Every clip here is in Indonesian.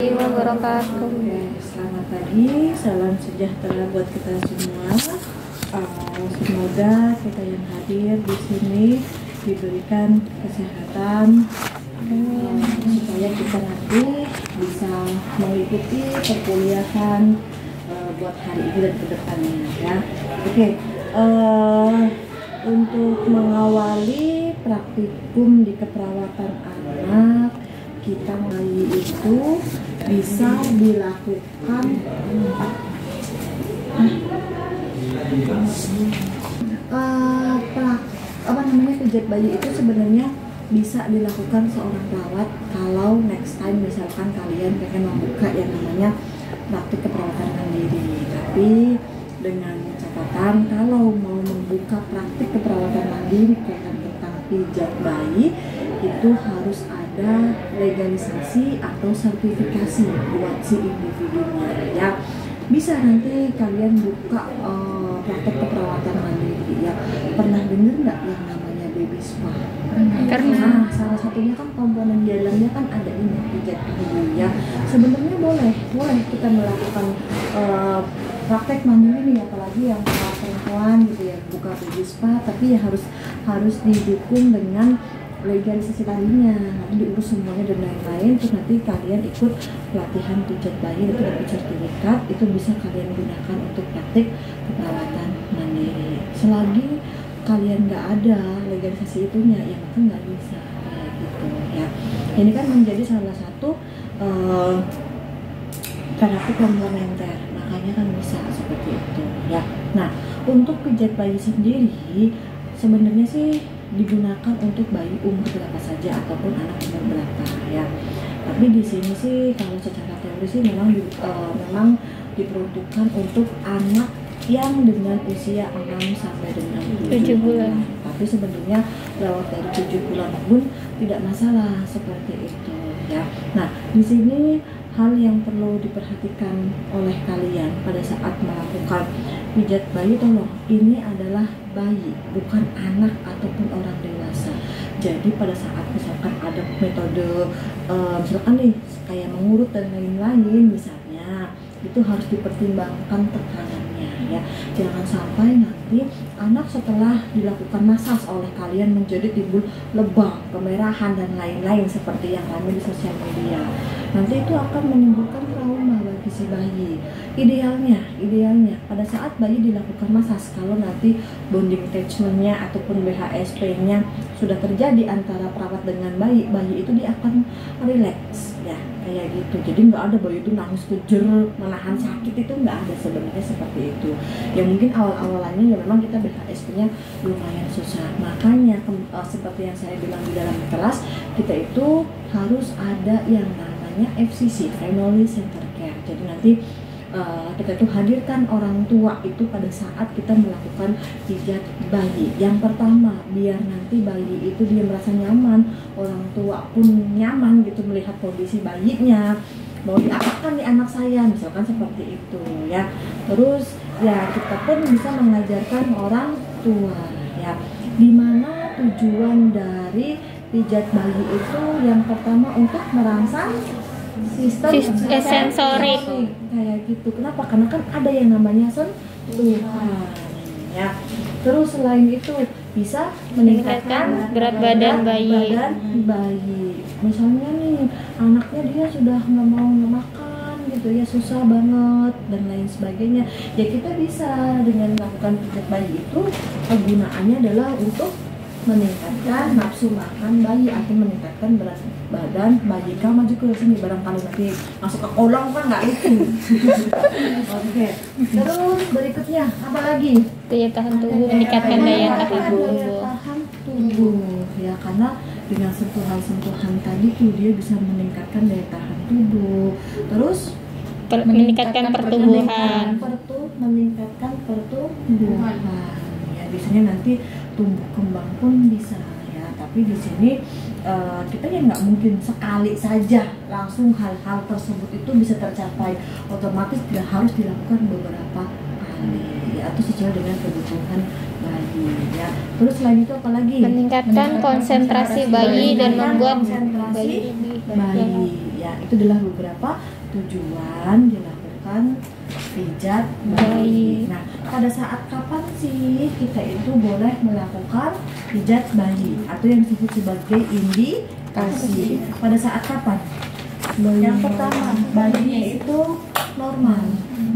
Wabarakatuh. Selamat pagi, salam sejahtera buat kita semua. Semoga kita yang hadir di sini diberikan kesehatan supaya kita nanti bisa mengikuti perkuliahan buat hari ini dan kedepannya ya. Oke, untuk mengawali praktikum di keperawatan anak, kita bayi itu bisa dilakukan pijat bayi itu sebenarnya bisa dilakukan seorang perawat kalau next time misalkan kalian pengen membuka yang namanya praktik keperawatan mandiri. Tapi dengan catatan kalau mau membuka praktik keperawatan mandiri tentang pijat bayi itu harus ada legalisasi atau sertifikasi buat si individunya ya. Bisa nanti kalian buka praktek keperawatan mandiri ya. Pernah dengar nggak yang namanya baby spa? Karena salah satunya kan komponen di dalamnya kan ada ini pijat bayi ya. Sebenarnya boleh kita melakukan praktek mandiri nih, apalagi yang perempuan gitu ya, buka baby spa, tapi ya harus didukung dengan legalisasi tadinya, nanti diurus semuanya dan lain-lain. Terus nanti kalian ikut pelatihan pijat bayi itu dapat sertifikat, itu bisa kalian gunakan untuk praktik keperawatan mandiri. Selagi kalian nggak ada legalisasi itunya, ya maka nggak bisa kayak gitu ya. Ini kan menjadi salah satu terapi komplementer, makanya kan bisa seperti itu ya. Nah, untuk pijat bayi sendiri sebenarnya sih digunakan untuk bayi umur berapa saja ataupun anak umur berapa ya. Tapi di sini sih kalau secara teori sih memang diperuntukkan untuk anak yang dengan usia 6 sampai dengan 7 bulan. Tapi sebenarnya lewat dari 7 bulan pun tidak masalah seperti itu ya. Nah, di sini hal yang perlu diperhatikan oleh kalian pada saat melakukan pijat bayi, tolong ini adalah bayi, bukan anak ataupun orang dewasa. Jadi pada saat misalkan ada metode misalkan nih kayak mengurut dan lain-lain misalnya, itu harus dipertimbangkan tekanannya ya. Jangan sampai nanti anak setelah dilakukan masas oleh kalian menjadi timbul lebam, kemerahan dan lain-lain seperti yang ramai di sosial media. Nanti itu akan menimbulkan trauma bagi si bayi. Idealnya pada saat bayi dilakukan masas, kalau nanti bonding attachment-nya ataupun BHSP-nya sudah terjadi antara perawat dengan bayi itu dia akan relax ya, kayak gitu. Jadi nggak ada bayi itu nangis kejer, menahan sakit, itu nggak ada sebenarnya seperti itu. Ya mungkin awal-awalannya ya memang kita BHSP-nya lumayan susah. Makanya seperti yang saya bilang di dalam kelas, kita itu harus ada yang namanya FCC, Family Center Care. Jadi nanti kita tuh hadirkan orang tua itu pada saat kita melakukan pijat bayi. Yang pertama, biar nanti bayi itu dia merasa nyaman, orang tua pun nyaman gitu melihat kondisi bayinya, mau diapakan nih anak saya, misalkan seperti itu ya. Terus ya kita pun bisa mengajarkan orang tua ya, dimana tujuan dari pijat bayi itu yang pertama untuk merangsang sistem sensorik kayak gitu. Kenapa? Karena kan ada yang namanya sentuhan ya. Terus selain itu bisa meningkatkan berat badan bayi. Misalnya nih anaknya dia sudah nggak mau makan gitu ya, susah banget dan lain sebagainya. Ya kita bisa dengan melakukan pijat bayi itu kegunaannya adalah untuk meningkatkan nafsu makan bayi atau meningkatkan berat badan bayi. Kamu maju ke sini, barangkali nanti masuk ke kolong kan nggak lucu. Oke. Terus berikutnya apa lagi? Daya tahan tubuh, meningkatkan daya tahan tubuh ya, karena dengan sentuhan tadi tuh dia bisa meningkatkan daya tahan tubuh. Terus meningkatkan pertumbuhan. Meningkatkan pertumbuhan. Ya, biasanya nanti tumbuh kembang pun bisa ya. Tapi di sini kita ya nggak mungkin sekali saja langsung hal-hal tersebut itu bisa tercapai. Otomatis tidak harus dilakukan beberapa kali ya, atau sesuai dengan kebutuhan bayi ya. Terus selain itu apa lagi? Meningkatkan konsentrasi bayi dan membuat bayi ya. ya. Itu adalah beberapa tujuan dilakukan pijat bayi. Nah, pada saat kapan sih kita itu boleh melakukan pijat bayi atau yang disebut sebagai indikasi? Pada saat kapan? Yang pertama, bayinya itu normal.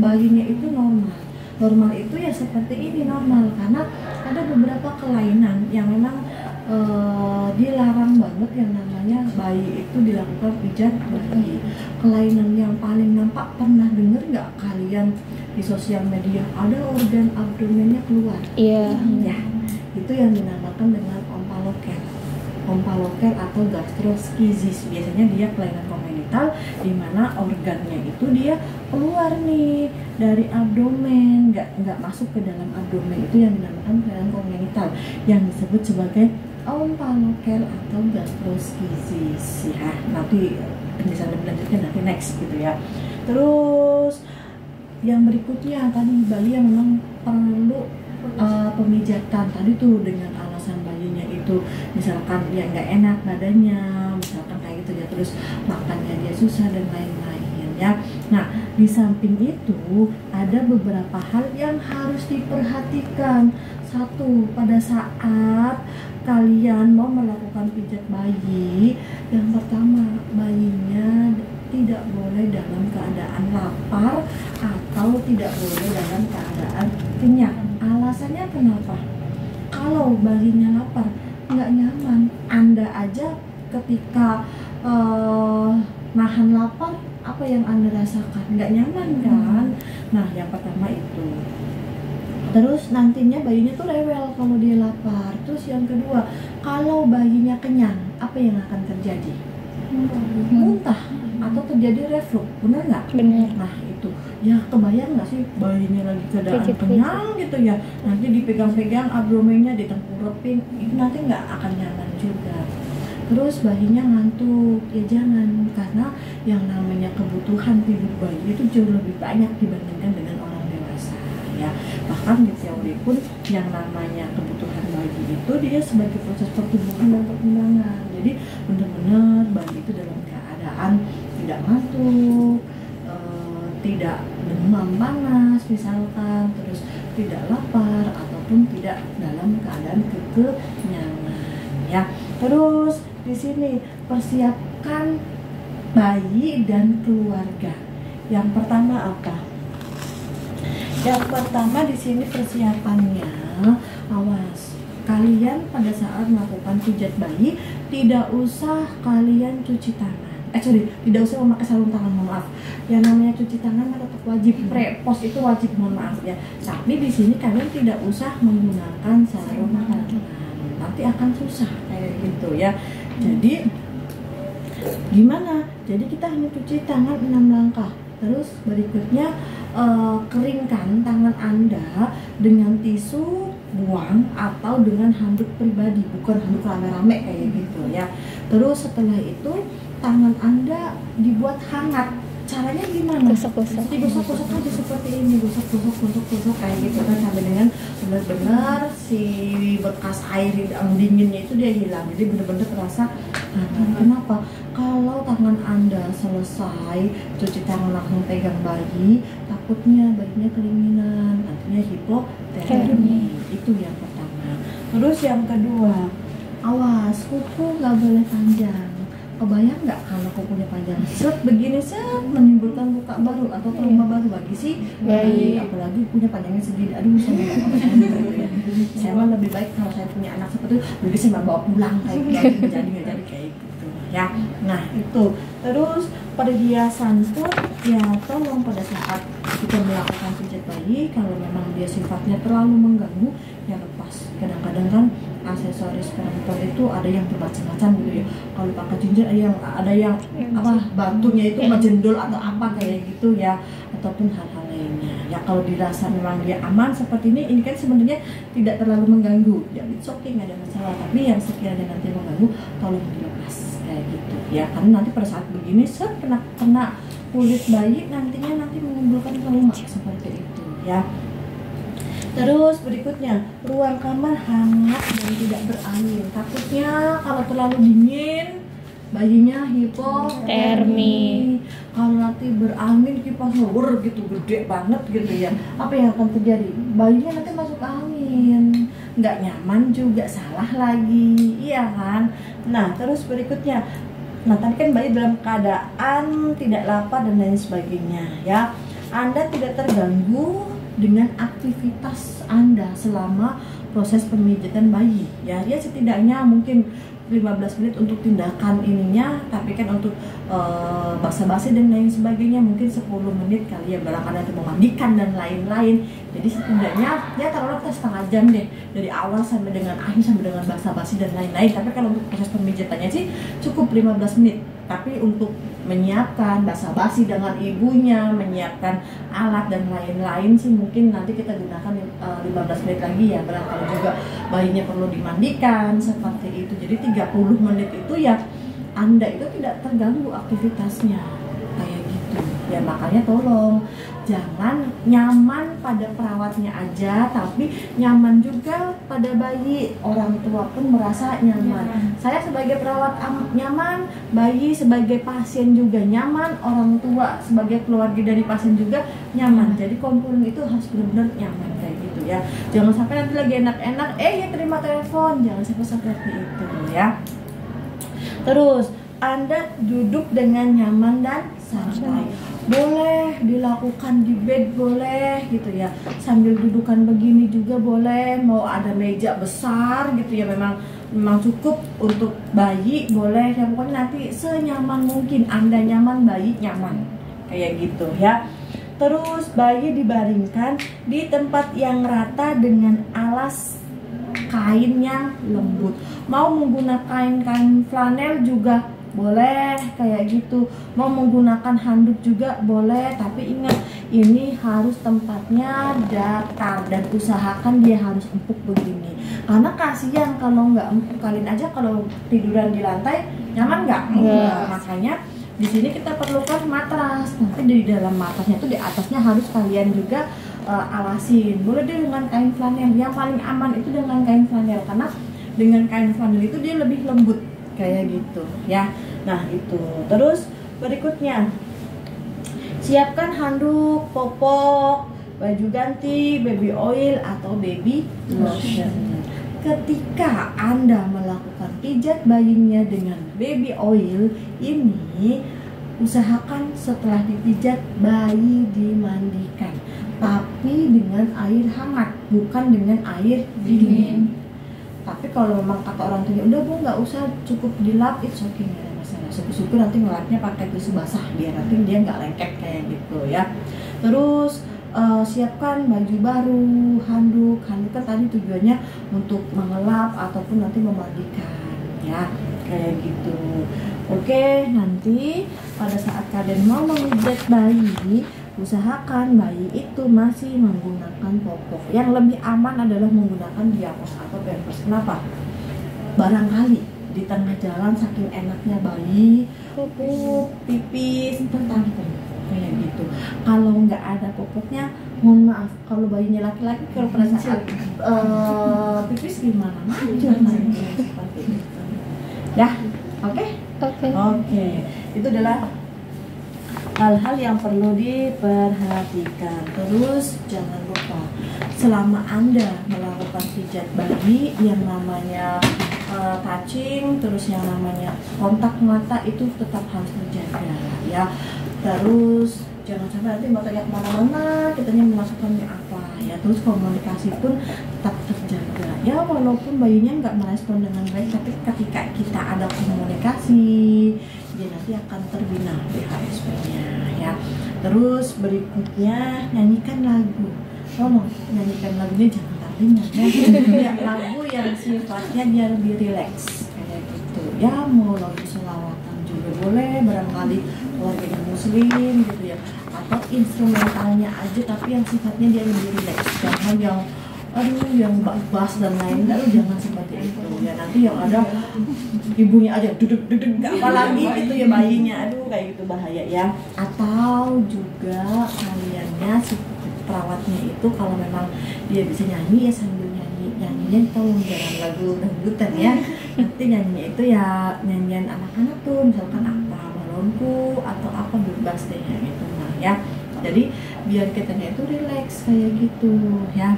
Bayinya itu normal. Normal itu ya seperti ini normal, karena ada beberapa kelainan yang memang dilarang banget yang namanya bayi itu dilakukan pijat bayi. Kelainan yang paling nampak, pernah dengar nggak kalian di sosial media ada organ abdomennya keluar? Iya. Ya, itu yang dinamakan dengan ompalokel. Ompalokel atau gastroskizis. Biasanya dia kelainan kongenital di mana organnya itu dia keluar nih dari abdomen, nggak masuk ke dalam abdomen. Itu yang dinamakan kelainan kongenital yang disebut sebagai ompalokel atau gastroskizis ya. Nanti penjelasan lebih lanjutnya nanti next gitu ya. Terus yang berikutnya tadi bayi yang memang perlu pemijatan tadi tuh dengan alasan bayinya itu misalkan dia nggak enak badannya, misalkan kayak gitu ya, terus makannya dia susah dan lain-lain ya. Nah, di samping itu ada beberapa hal yang harus diperhatikan. Satu, pada saat kalian mau melakukan pijat bayi, yang pertama, bayinya tidak boleh dalam keadaan lapar atau tidak boleh dalam keadaan kenyang. Alasannya kenapa? Kalau bayinya lapar, nggak nyaman. Anda aja ketika nahan lapar, apa yang Anda rasakan? Nggak nyaman kan? Nah, yang pertama itu. Terus nantinya bayinya tuh rewel kalau dia lapar. Terus yang kedua, kalau bayinya kenyang, apa yang akan terjadi? Muntah atau terjadi reflux, benar nggak? Benar. Nah itu, ya kebayang nggak sih bayinya lagi keadaan kenyang gitu ya, nanti dipegang-pegang abdomennya, ditengkurapin, itu nanti nggak akan nyaman juga. Terus bayinya ngantuk, ya jangan, karena yang namanya kebutuhan tidur bayi itu jauh lebih banyak dibandingkan dengan orang dewasa ya. Bahkan di teori pun yang namanya kebutuhan bayi itu dia sebagai proses pertumbuhan dan perkembangan. Jadi benar-benar bayi itu dalam keadaan tidak ngantuk, tidak demam panas misalkan, terus tidak lapar ataupun tidak dalam keadaan kekenyangan ya. Terus di sini persiapkan bayi dan keluarga. Yang pertama apa? Yang pertama di sini persiapannya, awas kalian pada saat melakukan pijat bayi tidak usah kalian cuci tangan. Tidak usah memakai sarung tangan, mohon maaf. Yang namanya cuci tangan kan tetap wajib, pre-pos itu wajib, mohon maaf ya. Tapi di sini kalian tidak usah menggunakan sarung tangan, nanti akan susah kayak gitu ya. Jadi gimana? Jadi kita hanya cuci tangan 6 langkah. Terus berikutnya keringkan tangan Anda dengan tisu buang atau dengan handuk pribadi, bukan handuk rame-rame kayak gitu ya. Terus setelah itu tangan Anda dibuat hangat. Caranya gimana? Gosok-gosok. Digosok-gosok aja seperti ini, gosok kayak gitu kan, sampai dengan benar-benar si bekas air yang dinginnya itu dia hilang. Jadi benar-benar terasa hangat. Kenapa? Kalau tangan Anda selesai cuci tangan langsung pegang bayi, takutnya bayinya kedinginan, artinya hipotermi. Itu yang pertama. Terus yang kedua, awas kuku nggak boleh panjang. Kebayang nggak kalau kukunya panjang set begini, set menimbulkan luka baru atau trauma baru bagi si bayi, apalagi punya panjangnya segini. Aduh, saya mah lebih baik kalau saya punya anak seperti itu, lebih saya bawa pulang kayak gitu, nggak jadi kayak gitu ya. Nah itu. Terus perhiasan pun ya tolong pada saat kita melakukan pijat bayi, kalau memang dia sifatnya terlalu mengganggu ya lepas. Kadang-kadang kan aksesoris perempuan itu ada yang bermacam-macam gitu ya. Kalau pakai cincin ada yang apa batunya itu ngejendol atau apa kayak gitu ya, ataupun hal-hal lainnya. Ya kalau dirasa memang dia aman seperti ini kan sebenarnya tidak terlalu mengganggu. Ya it's okay, nggak ada masalah. Tapi yang sekiranya nanti mengganggu tolong dilepas kayak gitu ya. Karena nanti pada saat begini kena kulit bayi nantinya menimbulkan trauma seperti itu ya. Terus berikutnya, ruang kamar hangat dan tidak berangin. Takutnya kalau terlalu dingin bayinya hipotermi. Termi. Kalau nanti berangin kipas shower gitu gede banget gitu ya, apa yang akan terjadi? Bayinya nanti masuk angin, nggak nyaman juga, salah lagi, iya kan? Nah terus berikutnya, nah tadi kan bayi dalam keadaan tidak lapar dan lain sebagainya ya. Anda tidak terganggu dengan aktivitas Anda selama proses pemijatan bayi ya. Ya setidaknya mungkin 15 menit untuk tindakan ininya, tapi kan untuk basa-basi dan lain sebagainya mungkin 10 menit kali ya, barangkali nanti memandikan dan lain-lain. Jadi setidaknya ya taruhlah kita setengah jam deh, dari awal sampai dengan akhir, sampai dengan basa-basi dan lain-lain. Tapi kalau untuk proses pemijatannya sih cukup 15 menit. Tapi untuk menyiapkan basa-basi dengan ibunya, menyiapkan alat dan lain-lain sih mungkin nanti kita gunakan 15 menit lagi ya, barangkali juga bayinya perlu dimandikan seperti itu. Jadi 30 menit itu ya Anda itu tidak terganggu aktivitasnya kayak gitu ya. Makanya tolong jangan nyaman pada perawatnya aja, tapi nyaman juga pada bayi. Orang tua pun merasa nyaman. Saya sebagai perawat nyaman, bayi sebagai pasien juga nyaman, orang tua sebagai keluarga dari pasien juga nyaman. Jadi komponen itu harus benar-benar nyaman kayak gitu ya. Jangan sampai nanti lagi enak-enak, ya terima telepon, jangan sampai seperti itu ya. Terus Anda duduk dengan nyaman dan santai. Boleh dilakukan di bed, boleh gitu ya, sambil dudukan begini juga boleh. Mau ada meja besar gitu ya, memang cukup untuk bayi, boleh ya. Pokoknya nanti senyaman mungkin, Anda nyaman, bayi nyaman kayak gitu ya. Terus bayi dibaringkan di tempat yang rata dengan alas kain yang lembut. Mau menggunakan kain flanel juga boleh kayak gitu, mau menggunakan handuk juga boleh, tapi ingat ini harus tempatnya datar dan usahakan dia harus empuk begini, karena kasihan kalau nggak empuk. Kalian aja kalau tiduran di lantai nyaman nggak? Enggak. Makanya di sini kita perlukan matras. Nanti di dalam matrasnya itu di atasnya harus kalian juga alasin. Boleh deh dengan kain flanel, yang paling aman itu dengan kain flanel, karena dengan kain flanel itu dia lebih lembut kayak gitu ya. Nah itu. Terus berikutnya, siapkan handuk, popok, baju ganti, baby oil atau baby lotion. Ketika Anda melakukan pijat bayinya dengan baby oil ini, usahakan setelah dipijat bayi dimandikan, tapi dengan air hangat, bukan dengan air dingin. Tapi kalau memang kata orang tuanya, udah Bu nggak usah, cukup dilap, it's okay, nggak ada masalah. Syukur-syukur nanti ngelapnya pakai tisu basah biar nanti dia nggak lengket kayak gitu ya. Terus siapkan baju baru, handuk kan tadi tujuannya untuk mengelap ataupun nanti memandikan ya, kayak gitu. Oke, nanti pada saat kalian mau memijat bayi, usahakan bayi itu masih menggunakan popok. Yang lebih aman adalah menggunakan diapos atau pampers. Kenapa? Barangkali di tengah jalan saking enaknya bayi pupuk, pipis, tertanggung kayak gitu. Kalau nggak ada popoknya, mohon maaf, kalau bayinya laki-laki kalau pada saat pipis gimana? Manjur seperti itu. Dah, oke? Oke. Itu adalah hal-hal yang perlu diperhatikan. Terus jangan lupa selama Anda melakukan pijat bayi, yang namanya touching, terus yang namanya kontak mata itu tetap harus terjaga ya. Terus jangan sampai nanti matanya kemana-mana, kitanya memasukkannya apa ya. Terus komunikasi pun tetap terjaga ya, walaupun bayinya nggak merespon dengan baik, tapi ketika kita ada komunikasi, dia nanti akan terbina BHSP-nya ya. Terus berikutnya, nyanyikan lagu. Tolong nyanyikan lagunya jangan ringan ya. Lagu yang sifatnya dia lebih rileks kayak gitu ya. Mau lagu selawatan juga boleh, barangkali keluarganya muslim gitu ya, atau instrumentalnya aja tapi yang sifatnya dia lebih rileks. Jangan yang yang bass dan lain, jangan seperti itu ya. Nanti yang ada ibunya aja duduk nggak apa lagi gitu ya bayinya, kayak gitu bahaya ya. Atau juga kaliannya si perawatnya itu kalau memang dia bisa nyanyi ya sambil nyanyinya kalian tolong jangan lagu dangdutan ya. Nanti nyanyinya itu ya nyanyian anak-anak tuh, misalkan apa balonku atau apa bebas deh ya gitu nah ya. Jadi biar kitanya itu relax kayak gitu ya.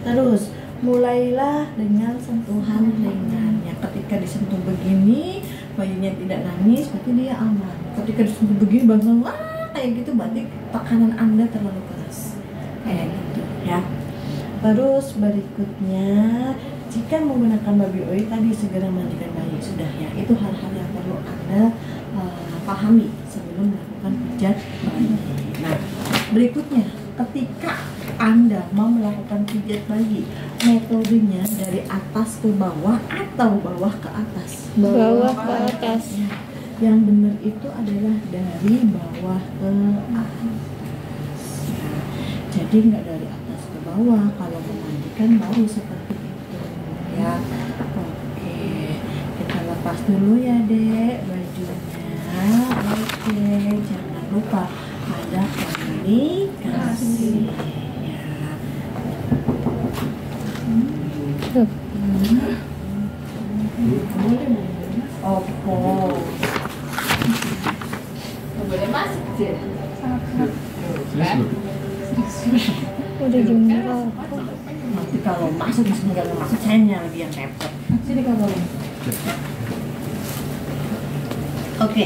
Terus mulailah dengan sentuhan ringan ya. Ketika disentuh begini bayinya tidak nangis berarti dia aman. Ketika disentuh begini bangsa wah kayak gitu berarti tekanan Anda terlalu keras kayak gitu ya. Terus berikutnya jika menggunakan baby oil tadi segera mandikan bayi sudah ya. Itu hal-hal yang perlu Anda pahami sebelum melakukan pijat bayi. Nah berikutnya ketika Anda mau melakukan pijat bayi, metodenya dari atas ke bawah atau bawah ke atas? Bawah ke atas. Ya. Yang benar itu adalah dari bawah ke atas. Ya. Jadi nggak dari atas ke bawah. Kalau memandikan baru seperti itu, ya. Oke, kita lepas dulu ya dek bajunya. Oke, jangan lupa ada komunikasi. Opo. Boleh masuk sih. Udah jam berapa? Nanti kalau masuk nggak masuk saya lagi yang repot. Sini kalau. Oke,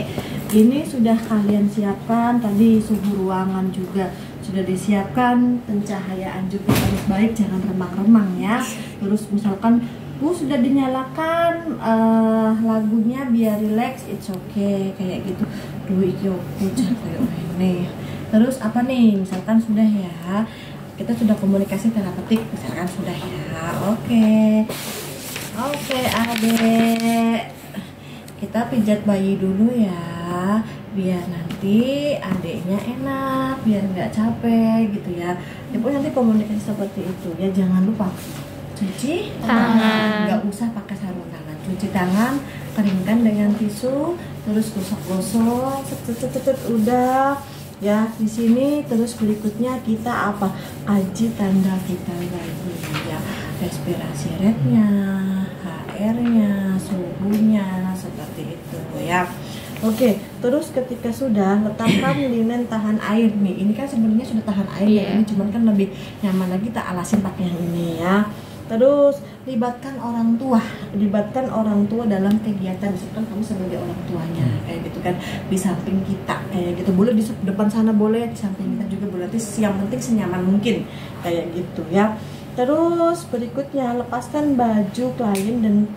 ini sudah kalian siapkan tadi suhu ruangan juga sudah disiapkan, pencahayaan juga harus baik, jangan remang-remang ya. Terus misalkan sudah dinyalakan lagunya biar relax, it's okay kayak gitu. Duh iki opo kayak ini. Terus apa nih? Misalkan sudah ya. Kita sudah komunikasi terapeutik, misalkan sudah ya. Oke. Oke, Adek. Kita pijat bayi dulu ya. Biar nanti adeknya enak, biar nggak capek gitu ya. Ya pokoknya nanti komunikasi seperti itu ya. Jangan lupa cuci Tangan. nggak usah pakai sarung tangan, cuci tangan, keringkan dengan tisu, terus gosok-gosok, cet udah ya di sini. Terus berikutnya kita apa? Kaji tanda vital bayi ya, respirasi rate-nya, HR-nya, suhunya seperti itu ya. Oke, terus ketika sudah letakkan linen tahan air nih. Ini kan sebenarnya sudah tahan air ya. Ini cuman kan lebih nyaman lagi kita alasin pakai yang ini ya. Terus libatkan orang tua dalam kegiatan. Misalkan kamu sebagai orang tuanya kayak gitu kan, di samping kita kayak gitu. Boleh di depan sana, boleh di samping kita juga boleh. Yang penting senyaman mungkin kayak gitu ya. Terus berikutnya lepaskan baju klien dan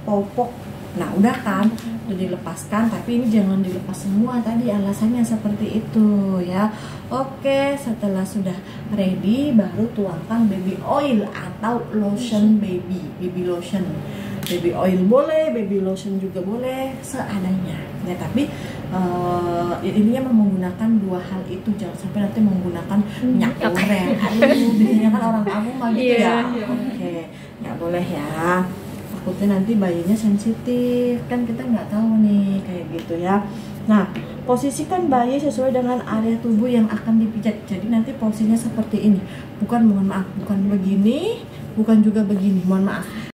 popok. Nah udah kan, udah dilepaskan, tapi ini jangan dilepas semua tadi, alasannya seperti itu ya. Oke, setelah sudah ready baru tuangkan baby oil atau lotion baby lotion. Baby oil boleh, baby lotion juga boleh, seadanya ya. Tapi ininya menggunakan dua hal itu, jangan sampai nanti menggunakan minyak goreng. Aduh, biasanya kan orang kampung mah gitu ya. Oke, nggak boleh ya. Takutnya nanti bayinya sensitif, kan kita nggak tahu nih kayak gitu ya. Nah, posisikan bayi sesuai dengan area tubuh yang akan dipijat. Jadi nanti posisinya seperti ini, bukan, mohon maaf, bukan begini, bukan juga begini, mohon maaf.